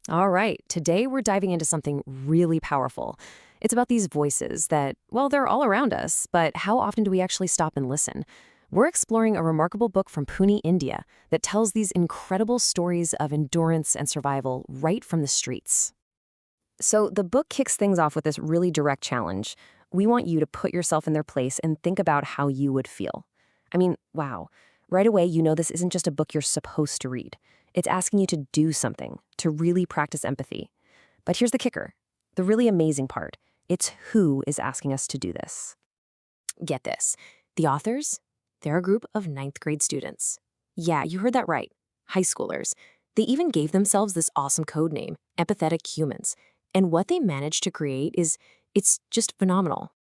All right, today we're diving into something really powerful. It's about these voices that, well, they're all around us, but how often do we actually stop and listen? We're exploring a remarkable book from Pune, India, that tells these incredible stories of endurance and survival right from the streets. So the book kicks things off with this really direct challenge. We want you to put yourself in their place and think about how you would feel. I mean, wow. Right away, you know this isn't just a book you're supposed to read. It's asking you to do something, to really practice empathy. But here's the kicker, the really amazing part. It's who is asking us to do this. Get this. The authors? They're a group of ninth grade students. Yeah, you heard that right. High schoolers. They even gave themselves this awesome code name, Empathetic Humans. And what they managed to create it's just phenomenal.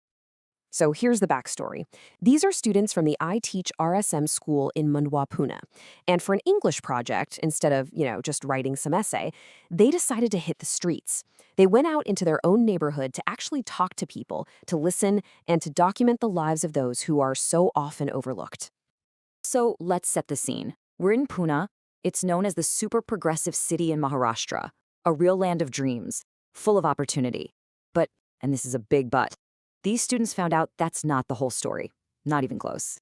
So here's the backstory. These are students from the I Teach RSM school in Mundhwa, Pune. And for an English project, instead of, just writing some essay, they decided to hit the streets. They went out into their own neighborhood to actually talk to people, to listen, and to document the lives of those who are so often overlooked. So let's set the scene. We're in Pune. It's known as the super progressive city in Maharashtra, a real land of dreams, full of opportunity. But, and this is a big but, these students found out that's not the whole story. Not even close.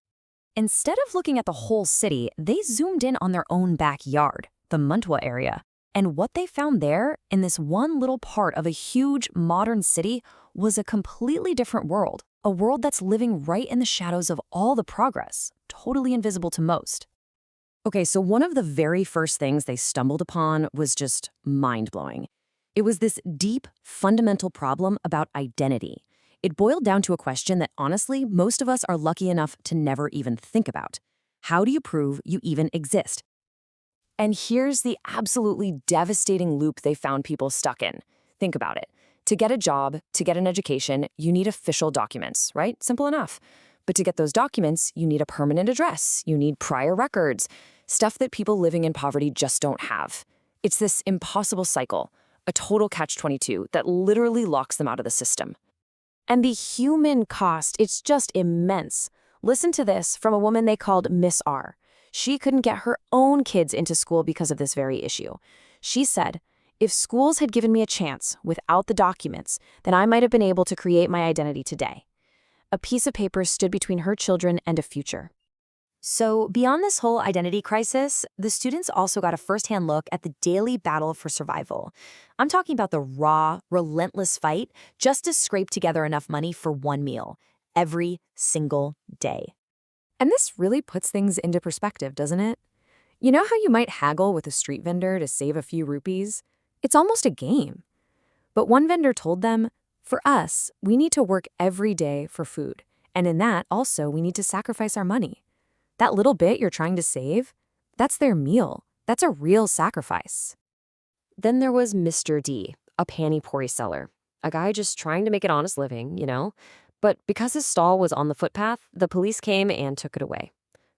Instead of looking at the whole city, they zoomed in on their own backyard, the Mundhwa area. And what they found there, in this one little part of a huge modern city, was a completely different world. A world that's living right in the shadows of all the progress, totally invisible to most. Okay, so one of the very first things they stumbled upon was just mind-blowing. It was this deep, fundamental problem about identity. It boiled down to a question that, honestly, most of us are lucky enough to never even think about. How do you prove you even exist? And here's the absolutely devastating loop they found people stuck in. Think about it. To get a job, to get an education, you need official documents, right? Simple enough. But to get those documents, you need a permanent address, you need prior records, stuff that people living in poverty just don't have. It's this impossible cycle, a total catch-22 that literally locks them out of the system. And the human cost, it's just immense. Listen to this from a woman they called Miss R. She couldn't get her own kids into school because of this very issue. She said, "If schools had given me a chance without the documents, then I might have been able to create my identity today." A piece of paper stood between her children and a future. So beyond this whole identity crisis, the students also got a firsthand look at the daily battle for survival. I'm talking about the raw, relentless fight just to scrape together enough money for one meal, every single day. And this really puts things into perspective, doesn't it? You know how you might haggle with a street vendor to save a few rupees? It's almost a game. But one vendor told them, "For us, we need to work every day for food. And in that, also, we need to sacrifice our money. That little bit you're trying to save, that's their meal. That's a real sacrifice." Then there was Mr. D, a pani-puri seller. A guy just trying to make an honest living. But because his stall was on the footpath, the police came and took it away.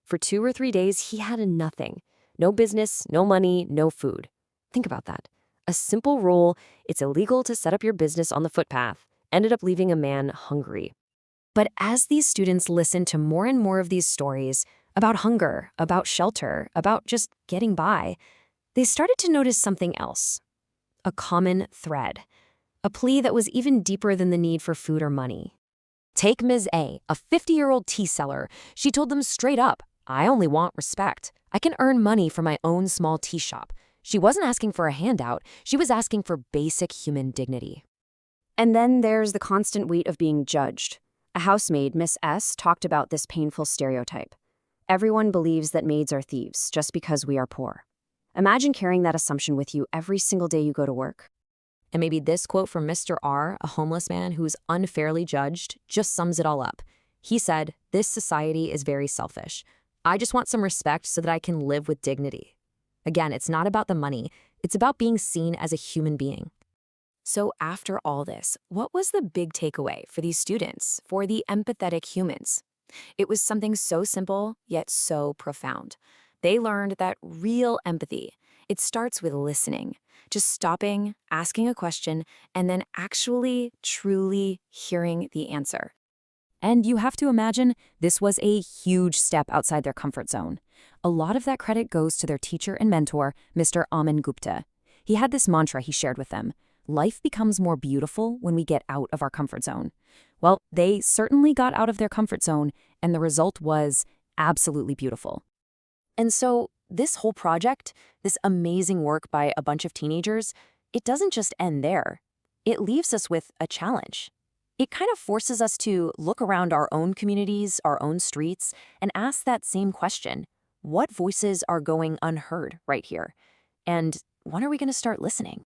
For 2 or 3 days, he had nothing. No business, no money, no food. Think about that. A simple rule, it's illegal to set up your business on the footpath, ended up leaving a man hungry. But as these students listened to more and more of these stories about hunger, about shelter, about just getting by, they started to notice something else. A common thread. A plea that was even deeper than the need for food or money. Take Ms. A 50-year-old tea seller. She told them straight up, "I only want respect. I can earn money for my own small tea shop." She wasn't asking for a handout. She was asking for basic human dignity. And then there's the constant weight of being judged. A housemaid, Miss S, talked about this painful stereotype. Everyone believes that maids are thieves just because we are poor. Imagine carrying that assumption with you every single day you go to work. And maybe this quote from Mr. R, a homeless man who's unfairly judged, just sums it all up. He said, "This society is very selfish. I just want some respect so that I can live with dignity." Again, it's not about the money. It's about being seen as a human being. So after all this, what was the big takeaway for these students, for the empathetic humans? It was something so simple, yet so profound. They learned that real empathy, it starts with listening, just stopping, asking a question, and then actually, truly hearing the answer. And you have to imagine, this was a huge step outside their comfort zone. A lot of that credit goes to their teacher and mentor, Mr. Aman Gupta. He had this mantra he shared with them: life becomes more beautiful when we get out of our comfort zone. Well, they certainly got out of their comfort zone, and the result was absolutely beautiful. And so, this whole project, this amazing work by a bunch of teenagers, it doesn't just end there. It leaves us with a challenge. It kind of forces us to look around our own communities, our own streets, and ask that same question: what voices are going unheard right here? And when are we going to start listening?